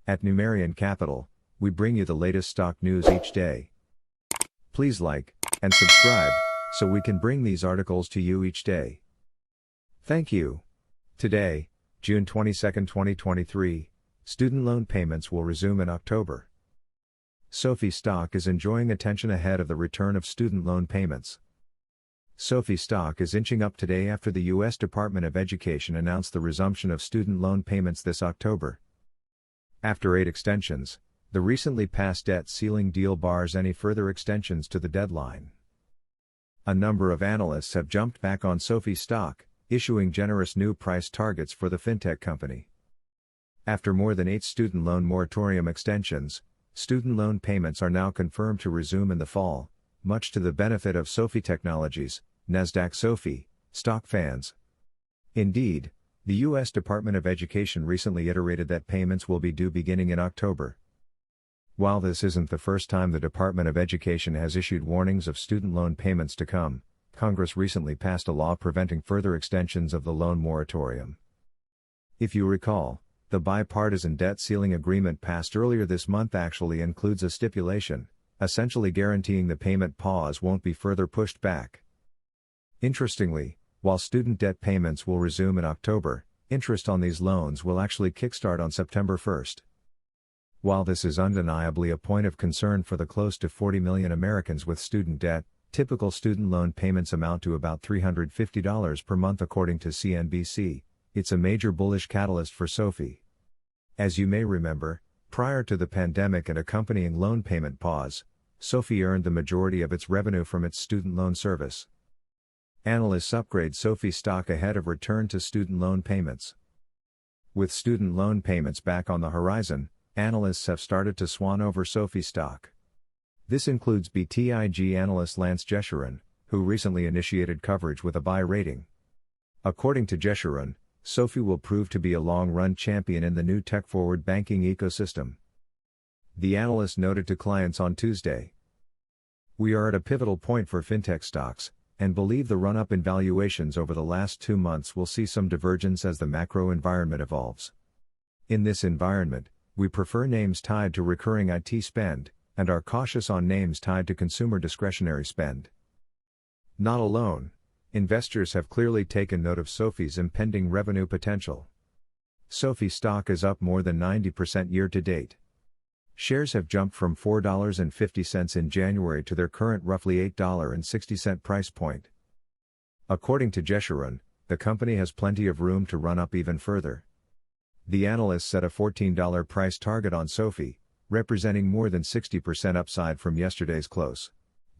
At Numerian Capital, we bring you the latest stock news each day. Please like and subscribe so we can bring these articles to you each day. Thank you. Today, June 22, 2023, student loan payments will resume in October. SOFI Stock is enjoying attention ahead of the return of student loan payments. SOFI Stock is inching up today after the U.S. Department of Education announced the resumption of student loan payments this October. After 8 extensions, the recently passed debt ceiling deal bars any further extensions to the deadline. A number of analysts have jumped back on SOFI Stock, issuing generous new price targets for the fintech company. After more than 8 student loan moratorium extensions, student loan payments are now confirmed to resume in the fall, much to the benefit of SOFI Technologies, Nasdaq SOFI, stock fans. Indeed, the U.S. Department of Education recently iterated that payments will be due beginning in October. While this isn't the first time the Department of Education has issued warnings of student loan payments to come, Congress recently passed a law preventing further extensions of the loan moratorium. If you recall, the bipartisan debt ceiling agreement passed earlier this month actually includes a stipulation, essentially guaranteeing the payment pause won't be further pushed back. Interestingly, while student debt payments will resume in October, interest on these loans will actually kickstart on September 1st. While this is undeniably a point of concern for the close to 40 million Americans with student debt, typical student loan payments amount to about $350 per month according to CNBC. It's a major bullish catalyst for SOFI. As you may remember, prior to the pandemic and accompanying loan payment pause, SOFI earned the majority of its revenue from its student loan service. Analysts upgrade SOFI stock ahead of return to student loan payments. With student loan payments back on the horizon, analysts have started to swan over SOFI stock. This includes BTIG analyst Lance Jessurun, who recently initiated coverage with a buy rating. According to Jessurun, SOFI will prove to be a long-run champion in the new tech-forward banking ecosystem. The analyst noted to clients on Tuesday, "We are at a pivotal point for fintech stocks, and believe the run-up in valuations over the last 2 months will see some divergence as the macro environment evolves. In this environment, we prefer names tied to recurring IT spend, and are cautious on names tied to consumer discretionary spend." Not alone. Investors have clearly taken note of SOFI's impending revenue potential. SOFI stock is up more than 90% year to date. Shares have jumped from $4.50 in January to their current roughly $8.60 price point. According to Jessurun, the company has plenty of room to run up even further. The analyst set a $14 price target on SOFI, representing more than 60% upside from yesterday's close.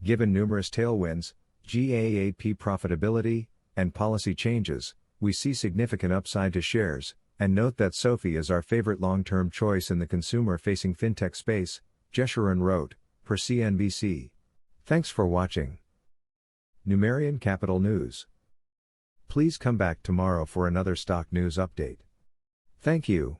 Given numerous tailwinds, GAAP profitability, and policy changes, we see significant upside to shares, and note that SOFI is our favorite long-term choice in the consumer-facing fintech space, Jessurun wrote, per CNBC. Thanks for watching. Numerian Capital News. Please come back tomorrow for another stock news update. Thank you.